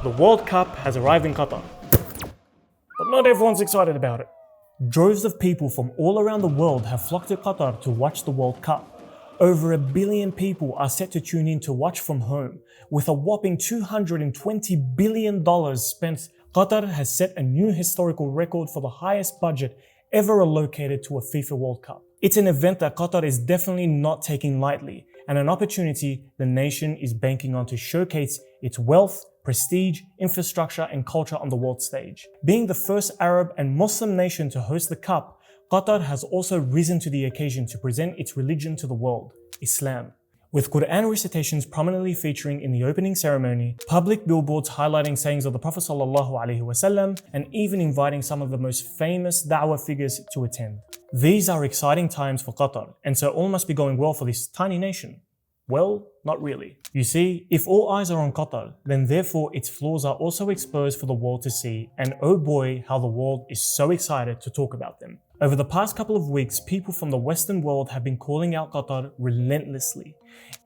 The World Cup has arrived in Qatar, but not everyone's excited about it. Droves of people from all around the world have flocked to Qatar to watch the World Cup. Over 1 billion people are set to tune in to watch from home. With a whopping $220 billion spent, Qatar has set a new historical record for the highest budget ever allocated to a FIFA World Cup. It's an event that Qatar is definitely not taking lightly, and an opportunity the nation is banking on to showcase its wealth, prestige, infrastructure, and culture on the world stage. Being the first Arab and Muslim nation to host the Cup, Qatar has also risen to the occasion to present its religion to the world, Islam. With Quran recitations prominently featuring in the opening ceremony, public billboards highlighting sayings of the Prophet ﷺ, and even inviting some of the most famous da'wah figures to attend. These are exciting times for Qatar, and so all must be going well for this tiny nation. Well, not really. You see, if all eyes are on Qatar, then therefore its flaws are also exposed for the world to see, and oh boy, how the world is so excited to talk about them. Over the past couple of weeks, people from the Western world have been calling out Qatar relentlessly.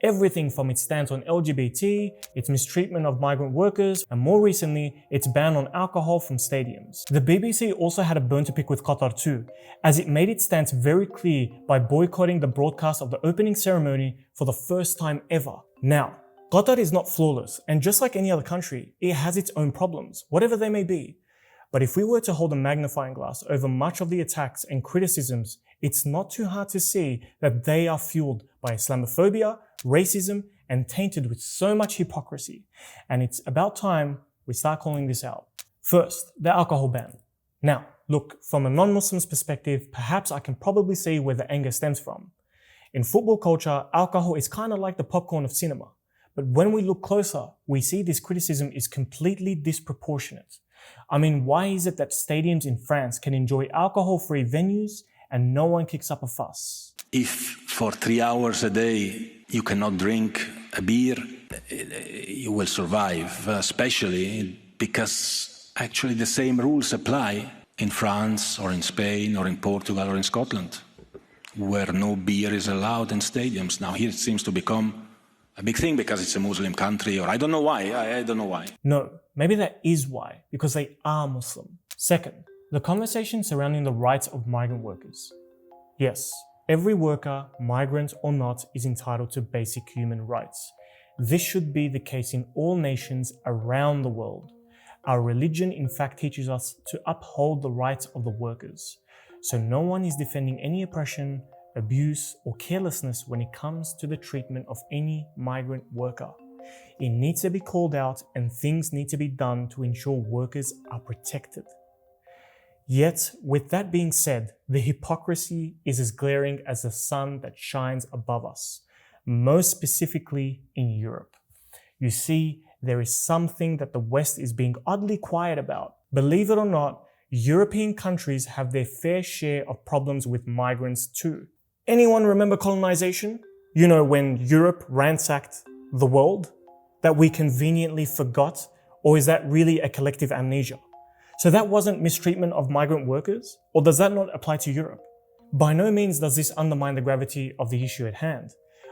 Everything from its stance on LGBT, its mistreatment of migrant workers, and more recently, its ban on alcohol from stadiums. The BBC also had a bone to pick with Qatar too, as it made its stance very clear by boycotting the broadcast of the opening ceremony for the first time ever. Now, Qatar is not flawless, and just like any other country, it has its own problems, whatever they may be. But if we were to hold a magnifying glass over much of the attacks and criticisms, it's not too hard to see that they are fueled by Islamophobia, racism, and tainted with so much hypocrisy. And it's about time we start calling this out. First, the alcohol ban. Now, look, from a non-Muslim's perspective, perhaps I can probably see where the anger stems from. In football culture, alcohol is kind of like the popcorn of cinema. But when we look closer, we see this criticism is completely disproportionate. I mean, why is it that stadiums in France can enjoy alcohol-free venues and no one kicks up a fuss? If for 3 hours a day you cannot drink a beer, you will survive, especially because actually the same rules apply in France or in Spain or in Portugal or in Scotland, where no beer is allowed in stadiums. Now here it seems to become a big thing because it's a Muslim country, or I don't know why. I don't know why. No, maybe that is why, because they are Muslim. Second, the conversation surrounding the rights of migrant workers. Yes, every worker, migrant or not, is entitled to basic human rights. This should be the case in all nations around the world. Our religion in fact teaches us to uphold the rights of the workers. So no one is defending any oppression, abuse, or carelessness when it comes to the treatment of any migrant worker. It needs to be called out and things need to be done to ensure workers are protected. Yet, with that being said, the hypocrisy is as glaring as the sun that shines above us, most specifically in Europe. You see, there is something that the West is being oddly quiet about. Believe it or not, European countries have their fair share of problems with migrants too. Anyone remember colonization? You know, when Europe ransacked the world? That we conveniently forgot? Or is that really a collective amnesia? So that wasn't mistreatment of migrant workers? Or does that not apply to Europe? By no means does this undermine the gravity of the issue at hand.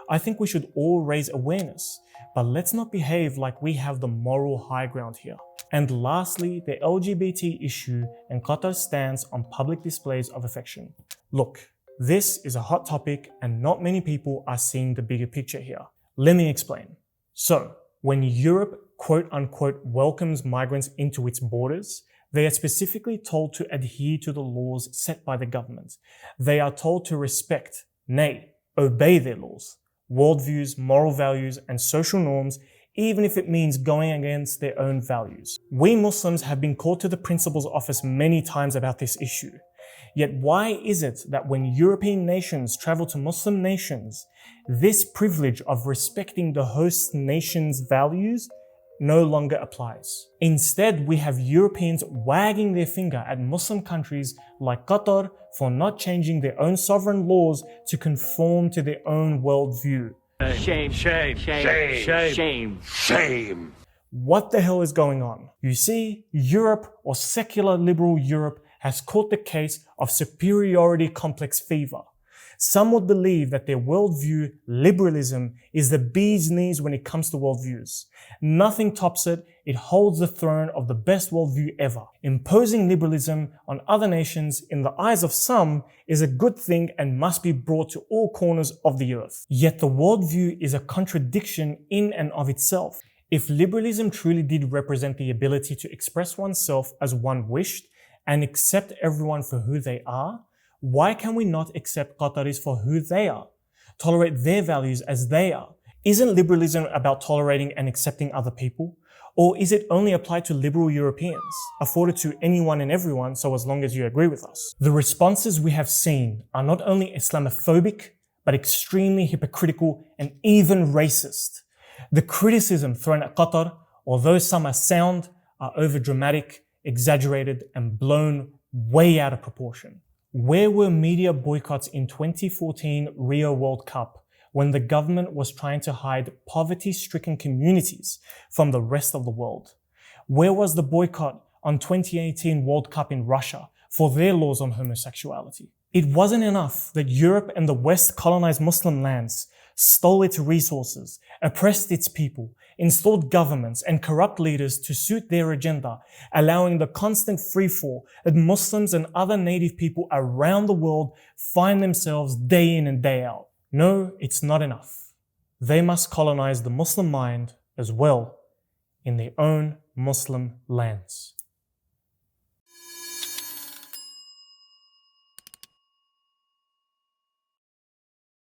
I think we should all raise awareness, but let's not behave like we have the moral high ground here. And lastly, the LGBT issue and Qatar's stance on public displays of affection. Look, this is a hot topic and not many people are seeing the bigger picture here. Let me explain. So, when Europe quote-unquote welcomes migrants into its borders, they are specifically told to adhere to the laws set by the government. They are told to respect, nay, obey their laws, worldviews, moral values, and social norms, even if it means going against their own values. We Muslims have been called to the principal's office many times about this issue. Yet why is it that when European nations travel to Muslim nations, this privilege of respecting the host nation's values no longer applies? Instead, we have Europeans wagging their finger at Muslim countries like Qatar for not changing their own sovereign laws to conform to their own worldview. Shame, shame, shame, shame, shame, shame. What the hell is going on? You see, Europe, or secular liberal Europe, has caught the case of superiority complex fever. Some would believe that their worldview, liberalism, is the bee's knees when it comes to worldviews. Nothing tops it. It holds the throne of the best worldview ever. Imposing liberalism on other nations, in the eyes of some, is a good thing and must be brought to all corners of the earth. Yet the worldview is a contradiction in and of itself. If liberalism truly did represent the ability to express oneself as one wished and accept everyone for who they are, why can we not accept Qataris for who they are? Tolerate their values as they are? Isn't liberalism about tolerating and accepting other people? Or is it only applied to liberal Europeans, afforded to anyone and everyone so as long as you agree with us? The responses we have seen are not only Islamophobic, but extremely hypocritical and even racist. The criticism thrown at Qatar, although some are sound, are overdramatic, exaggerated, and blown way out of proportion. Where were media boycotts in 2014 Rio World Cup when the government was trying to hide poverty-stricken communities from the rest of the world? Where was the boycott on 2018 World Cup in Russia for their laws on homosexuality? It wasn't enough that Europe and the West colonized Muslim lands, stole its resources, oppressed its people, installed governments and corrupt leaders to suit their agenda, allowing the constant freefall that Muslims and other native people around the world find themselves day in and day out. No, it's not enough. They must colonize the Muslim mind as well in their own Muslim lands.